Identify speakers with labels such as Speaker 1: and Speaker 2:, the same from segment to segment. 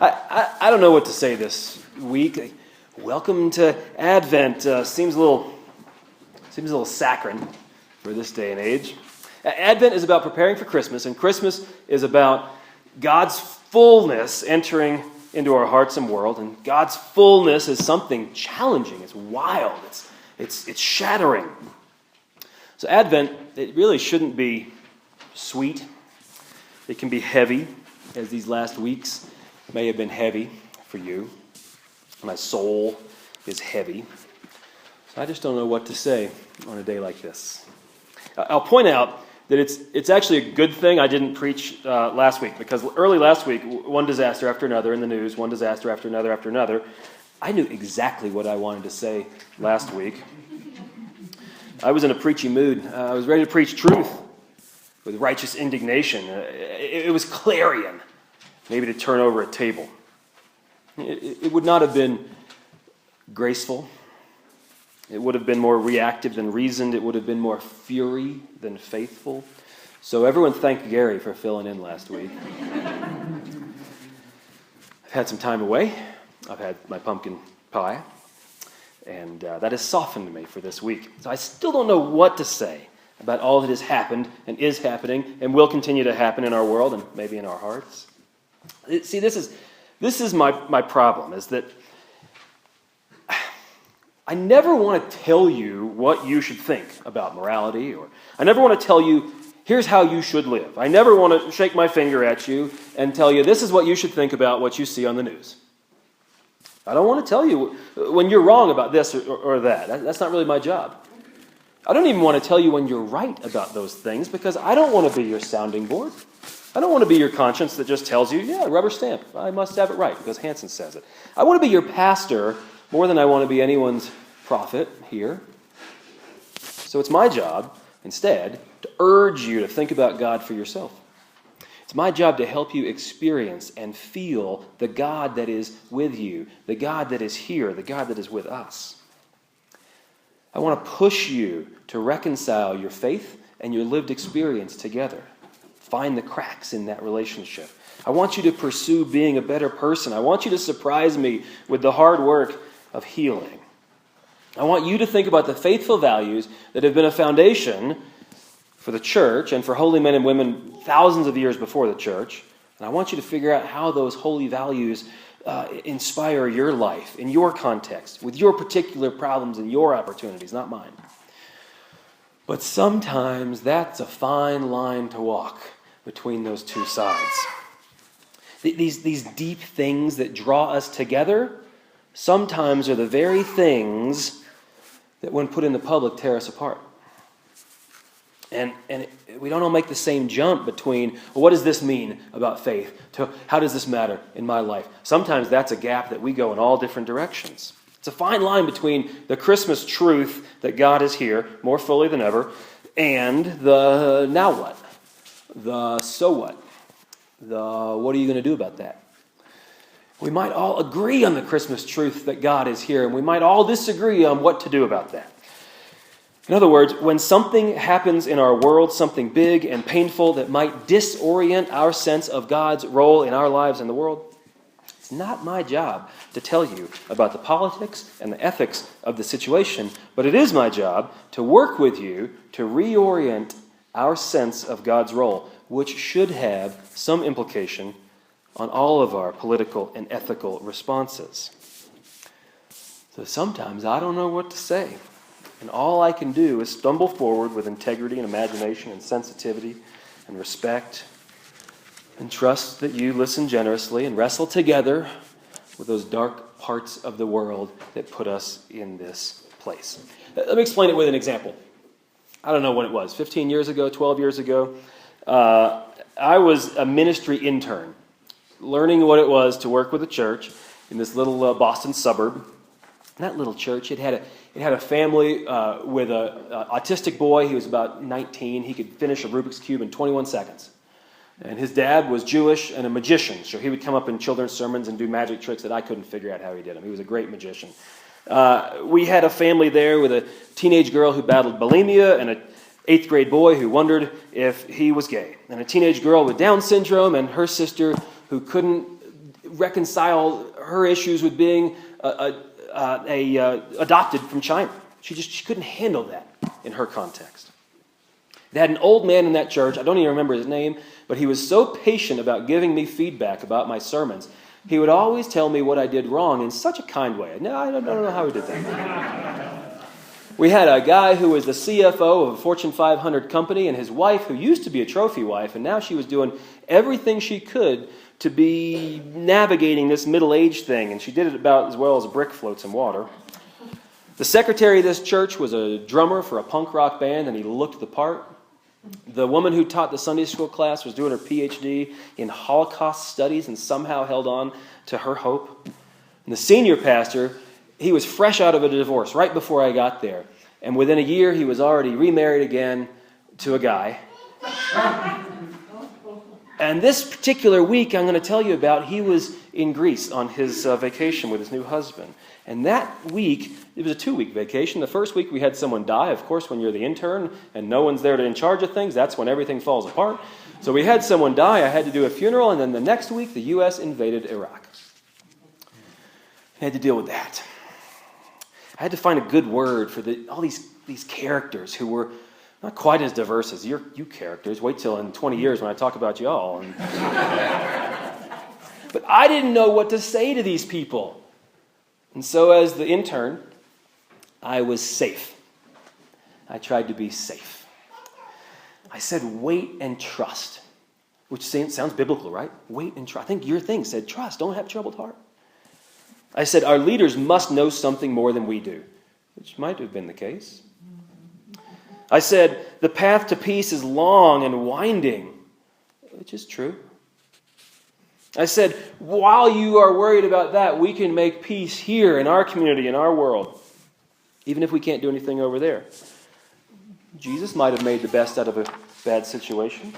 Speaker 1: I don't know what to say this week. Welcome to Advent. Seems a little saccharine for this day and age. Advent is about preparing for Christmas, and Christmas is about God's fullness entering into our hearts and world. And God's fullness is something challenging. It's wild. It's shattering. So Advent, it really shouldn't be sweet. It can be heavy, as these last weeks may have been heavy for you. My soul is heavy. So I just don't know what to say on a day like this. I'll point out that it's actually a good thing I didn't preach last week, because early last week, one disaster after another in the news, one disaster after another. I knew exactly what I wanted to say last week. I was in a preachy mood. I was ready to preach truth with righteous indignation. It was clarion, maybe to turn over a table. It would not have been graceful. It would have been more reactive than reasoned. It would have been more fury than faithful. So everyone thank Gary for filling in last week. I've had some time away. I've had my pumpkin pie. And that has softened me for this week. So I still don't know what to say about all that has happened and is happening and will continue to happen in our world and maybe in our hearts. See, this is my problem, is that I never want to tell you what you should think about morality, or I never want to tell you, here's how you should live. I never want to shake my finger at you and tell you, this is what you should think about what you see on the news. I don't want to tell you when you're wrong about this or that. That's not really my job. I don't even want to tell you when you're right about those things, because I don't want to be your sounding board. I don't want to be your conscience that just tells you, yeah, rubber stamp, I must have it right because Hansen says it. I want to be your pastor more than I want to be anyone's prophet here. So it's my job, instead, to urge you to think about God for yourself. It's my job to help you experience and feel the God that is with you, the God that is here, the God that is with us. I want to push you to reconcile your faith and your lived experience together. Find the cracks in that relationship. I want you to pursue being a better person. I want you to surprise me with the hard work of healing. I want you to think about the faithful values that have been a foundation for the church and for holy men and women thousands of years before the church. And I want you to figure out how those holy values inspire your life in your context, with your particular problems and your opportunities, not mine. But sometimes that's a fine line to walk between those two sides. These deep things that draw us together sometimes are the very things that, when put in the public, tear us apart. And we don't all make the same jump between, well, what does this mean about faith, to how does this matter in my life? Sometimes that's a gap that we go in all different directions. It's a fine line between the Christmas truth that God is here more fully than ever and the now what? The so what? The what are you going to do about that? We might all agree on the Christmas truth that God is here, and we might all disagree on what to do about that. In other words, when something happens in our world, something big and painful that might disorient our sense of God's role in our lives and the world, it's not my job to tell you about the politics and the ethics of the situation, but it is my job to work with you to reorient our sense of God's role, which should have some implication on all of our political and ethical responses. So sometimes I don't know what to say. And all I can do is stumble forward with integrity and imagination and sensitivity and respect, and trust that you listen generously and wrestle together with those dark parts of the world that put us in this place. Let me explain it with an example. I don't know when it was, 15 years ago, 12 years ago. I was a ministry intern, learning what it was to work with a church in this little Boston suburb. And that little church, it had a family with an autistic boy. He was about 19. He could finish a Rubik's Cube in 21 seconds. And his dad was Jewish and a magician, so he would come up in children's sermons and do magic tricks that I couldn't figure out how he did them. He was a great magician. We had a family there with a teenage girl who battled bulimia and an 8th grade boy who wondered if he was gay, and a teenage girl with Down syndrome and her sister who couldn't reconcile her issues with being adopted from China. She couldn't handle that in her context. They had an old man in that church, I don't even remember his name, but he was so patient about giving me feedback about my sermons. He would always tell me what I did wrong in such a kind way. No, I don't know how he did that. We had a guy who was the CFO of a Fortune 500 company, and his wife, who used to be a trophy wife, and now she was doing everything she could to be navigating this middle-aged thing, and she did it about as well as a brick floats in water. The secretary of this church was a drummer for a punk rock band, and he looked the part. The woman who taught the Sunday school class was doing her PhD in Holocaust studies and somehow held on to her hope. And the senior pastor, he was fresh out of a divorce right before I got there. And within a year, he was already remarried again to a guy. And this particular week I'm going to tell you about, he was in Greece on his vacation with his new husband. And that week, it was a 2-week vacation. The first week we had someone die. Of course, when you're the intern and no one's there in charge of things, that's when everything falls apart. So we had someone die. I had to do a funeral. And then the next week, the U.S. invaded Iraq. I had to deal with that. I had to find a good word for all these characters who were not quite as diverse as you characters. Wait till in 20 years when I talk about you all. But I didn't know what to say to these people. And so as the intern, I was safe. I tried to be safe. I said, wait and trust, which sounds biblical, right? Wait and trust. I think your thing said trust. Don't have troubled heart. I said, our leaders must know something more than we do, which might have been the case. I said, the path to peace is long and winding, which is true. I said, while you are worried about that, we can make peace here in our community, in our world, even if we can't do anything over there. Jesus might have made the best out of a bad situation.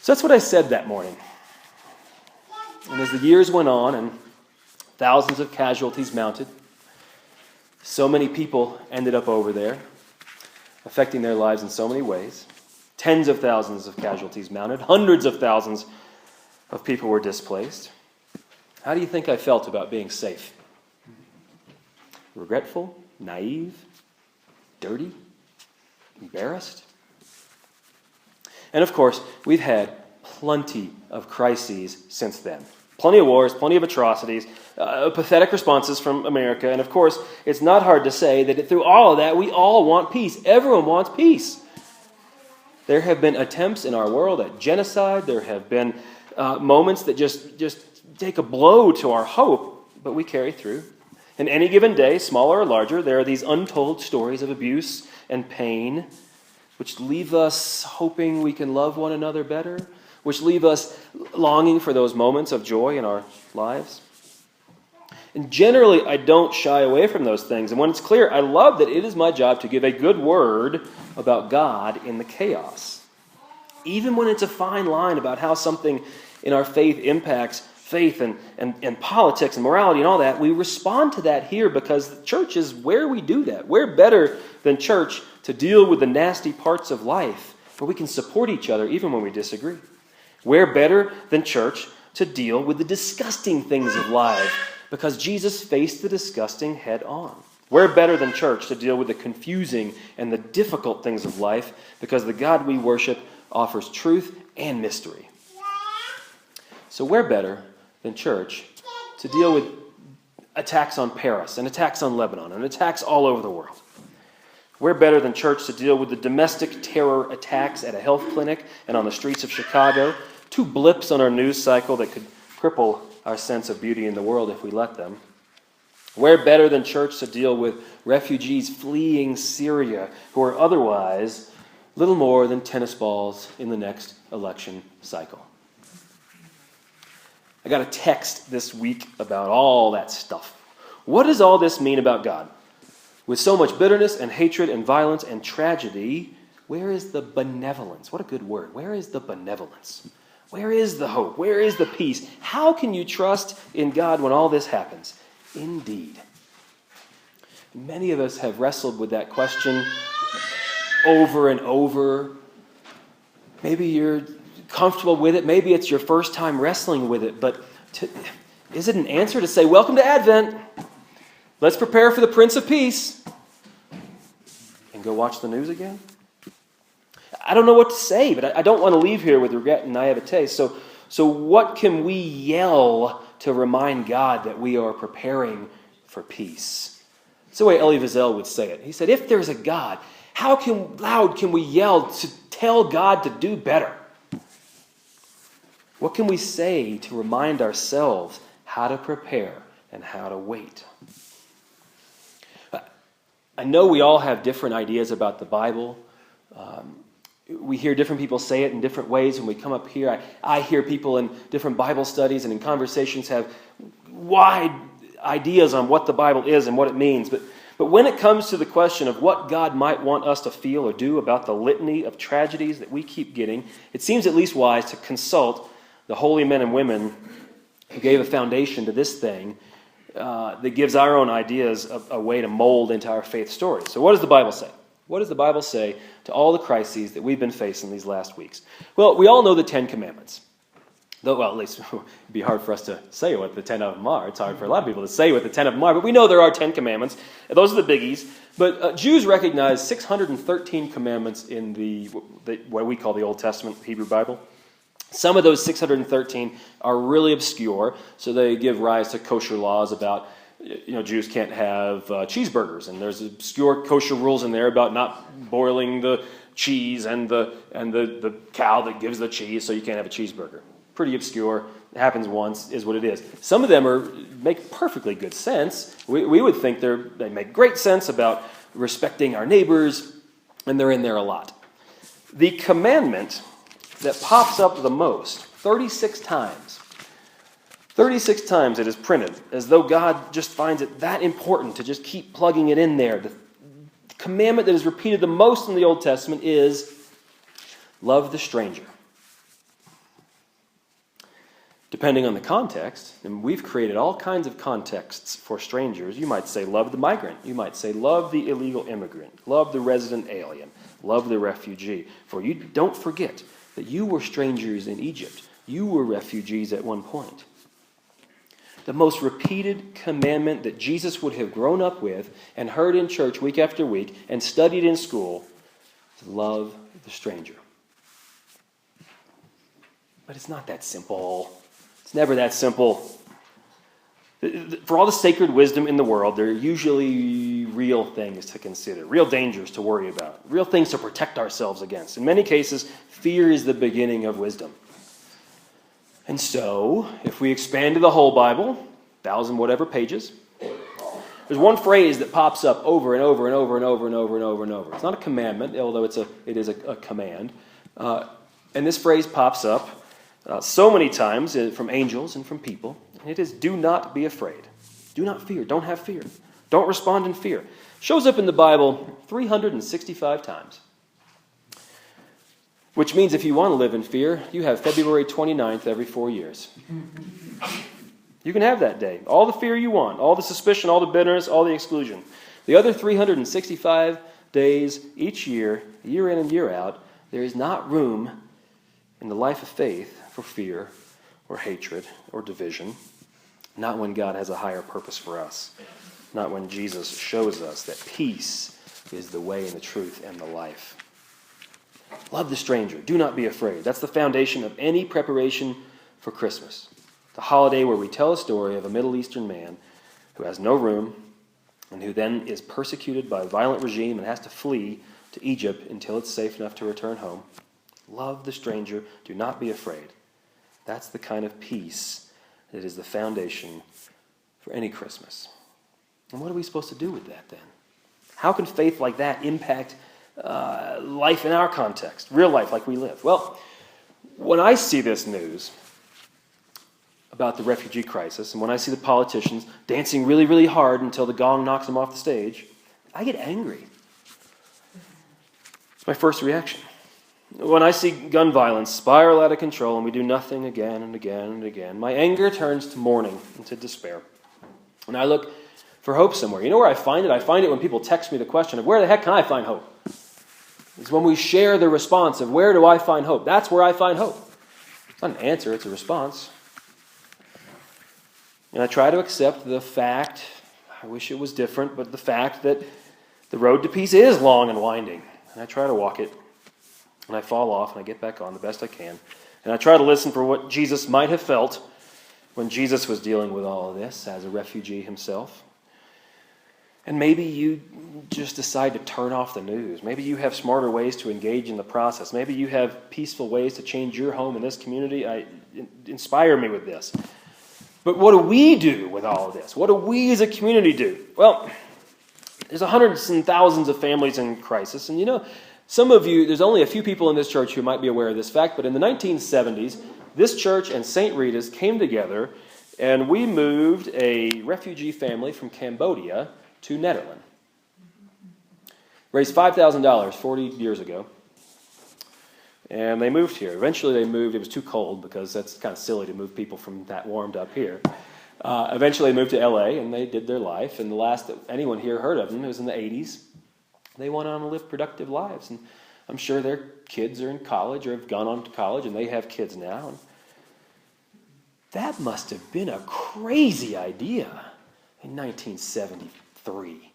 Speaker 1: So that's what I said that morning. And as the years went on and thousands of casualties mounted, so many people ended up over there, affecting their lives in so many ways. Tens of thousands of casualties mounted, hundreds of thousands of people were displaced. How do you think I felt about being safe? Regretful? Naive? Dirty? Embarrassed? And of course, we've had plenty of crises since then. Plenty of wars, plenty of atrocities, pathetic responses from America. And of course, it's not hard to say that through all of that, we all want peace. Everyone wants peace. There have been attempts in our world at genocide. There have been moments that just take a blow to our hope, but we carry through. And any given day, smaller or larger, there are these untold stories of abuse and pain, which leave us hoping we can love one another better, which leave us longing for those moments of joy in our lives. And generally, I don't shy away from those things. And when it's clear, I love that it is my job to give a good word about God in the chaos. Even when it's a fine line about how something in our faith impacts faith and politics and morality and all that, we respond to that here because the church is where we do that. We're better than church to deal with the nasty parts of life, where we can support each other even when we disagree. We're better than church to deal with the disgusting things of life because Jesus faced the disgusting head on. We're better than church to deal with the confusing and the difficult things of life because the God we worship offers truth and mystery. So we're better than church to deal with attacks on Paris and attacks on Lebanon and attacks all over the world. We're better than church to deal with the domestic terror attacks at a health clinic and on the streets of Chicago, 2 blips on our news cycle that could cripple our sense of beauty in the world if we let them. We're better than church to deal with refugees fleeing Syria who are otherwise little more than tennis balls in the next election cycle. I got a text this week about all that stuff. What does all this mean about God? With so much bitterness and hatred and violence and tragedy, where is the benevolence? What a good word. Where is the benevolence? Where is the hope? Where is the peace? How can you trust in God when all this happens? Indeed. Many of us have wrestled with that question over and over. Maybe you're comfortable with it. Maybe it's your first time wrestling with it. But is it an answer to say, welcome to Advent. Let's prepare for the Prince of Peace. And go watch the news again? I don't know what to say, but I don't want to leave here with regret and naivete. So what can we yell to remind God that we are preparing for peace? That's the way Elie Wiesel would say it. He said, if there's a God, how loud can we yell to tell God to do better? What can we say to remind ourselves how to prepare and how to wait? I know we all have different ideas about the Bible. We hear different people say it in different ways when we come up here. I hear people in different Bible studies and in conversations have wide ideas on what the Bible is and what it means. But when it comes to the question of what God might want us to feel or do about the litany of tragedies that we keep getting, it seems at least wise to consult the holy men and women who gave a foundation to this thing that gives our own ideas a way to mold into our faith story. So what does the Bible say? What does the Bible say to all the crises that we've been facing these last weeks? Well, we all know the Ten Commandments. Well, at least it'd be hard for us to say what the 10 of them are. It's hard for a lot of people to say what the 10 of them are, but we know there are 10 commandments. Those are the biggies. But Jews recognize 613 commandments in what we call the Old Testament Hebrew Bible. Some of those 613 are really obscure, so they give rise to kosher laws about, Jews can't have cheeseburgers, and there's obscure kosher rules in there about not boiling the cheese and the cow that gives the cheese, so you can't have a cheeseburger. Pretty obscure. It happens once, is what it is. Some of them make perfectly good sense. We would think they make great sense about respecting our neighbors, and they're in there a lot. The commandment that pops up the most, 36 times. 36 times it is printed, as though God just finds it that important to just keep plugging it in there. The commandment that is repeated the most in the Old Testament is, love the stranger. Depending on the context, and we've created all kinds of contexts for strangers. You might say, love the migrant. You might say, love the illegal immigrant. Love the resident alien. Love the refugee. For you don't forget that you were strangers in Egypt. You were refugees at one point. The most repeated commandment that Jesus would have grown up with and heard in church week after week and studied in school is love the stranger. But it's not that simple. It's never that simple. For all the sacred wisdom in the world, there are usually real things to consider, real dangers to worry about, real things to protect ourselves against. In many cases, fear is the beginning of wisdom. And so, if we expand to the whole Bible, 1,000 whatever pages, there's one phrase that pops up over and over and over and over and over and over and over. It's not a commandment, although it is a command. And this phrase pops up so many times from angels and from people. And it is, do not be afraid. Do not fear. Don't have fear. Don't respond in fear. Shows up in the Bible 365 times. Which means if you want to live in fear, you have February 29th every 4 years. You can have that day. All the fear you want, all the suspicion, all the bitterness, all the exclusion. The other 365 days each year, year in and year out, there is not room in the life of faith for fear or hatred or division. Not when God has a higher purpose for us. Not when Jesus shows us that peace is the way and the truth and the life. Love the stranger. Do not be afraid. That's the foundation of any preparation for Christmas. The holiday where we tell a story of a Middle Eastern man who has no room and who then is persecuted by a violent regime and has to flee to Egypt until it's safe enough to return home. Love the stranger. Do not be afraid. That's the kind of peace that is the foundation for any Christmas. And what are we supposed to do with that then? How can faith like that impact life in our context, real life like we live? Well, when I see this news about the refugee crisis, and when I see the politicians dancing really, really hard until the gong knocks them off the stage, I get angry. It's my first reaction. When I see gun violence spiral out of control and we do nothing again and again and again, my anger turns to mourning and to despair. And I look for hope somewhere. You know where I find it? I find it when people text me the question of, where the heck can I find hope? It's when we share the response of, where do I find hope? That's where I find hope. It's not an answer, it's a response. And I try to accept the fact, I wish it was different, but the fact that the road to peace is long and winding. And I try to walk it, and I fall off, and I get back on the best I can. And I try to listen for what Jesus might have felt when Jesus was dealing with all of this as a refugee himself. And maybe you just decide to turn off the news. Maybe you have smarter ways to engage in the process. Maybe you have peaceful ways to change your home in this community. Inspire me with this. But what do we do with all of this? What do we as a community do? Well, there's hundreds and thousands of families in crisis. And you know, some of you, there's only a few people in this church who might be aware of this fact, but in the 1970s, this church and St. Rita's came together, and we moved a refugee family from Cambodia to Nederland. Raised $5,000 40 years ago. And they moved here. Eventually they moved. It was too cold because that's kind of silly to move people from that warmed up here. Eventually they moved to L.A. and they did their life. And the last that anyone here heard of them, it was in the 80s. They went on to live productive lives. And I'm sure their kids are in college or have gone on to college and they have kids now. And that must have been a crazy idea in 1973.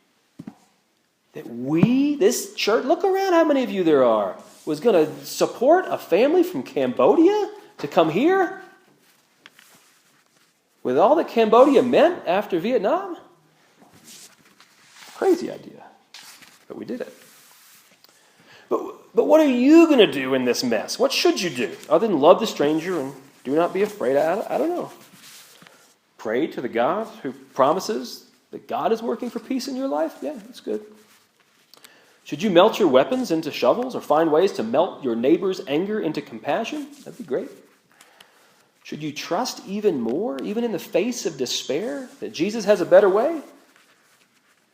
Speaker 1: That we, this church, look around how many of you there are, was going to support a family from Cambodia to come here? With all that Cambodia meant after Vietnam? Crazy idea. But we did it. But what are you going to do in this mess? What should you do? Other than love the stranger and do not be afraid? I don't know. Pray to the God who promises that God is working for peace in your life? Yeah, that's good. Should you melt your weapons into shovels or find ways to melt your neighbor's anger into compassion? That'd be great. Should you trust even more, even in the face of despair, that Jesus has a better way?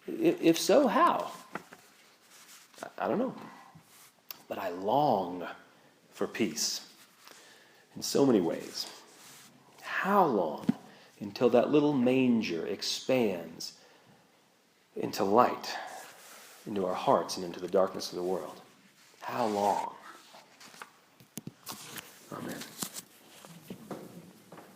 Speaker 1: If so, how? I don't know. But I long for peace in so many ways. How long until that little manger expands into light, into our hearts and into the darkness of the world? How long? Amen.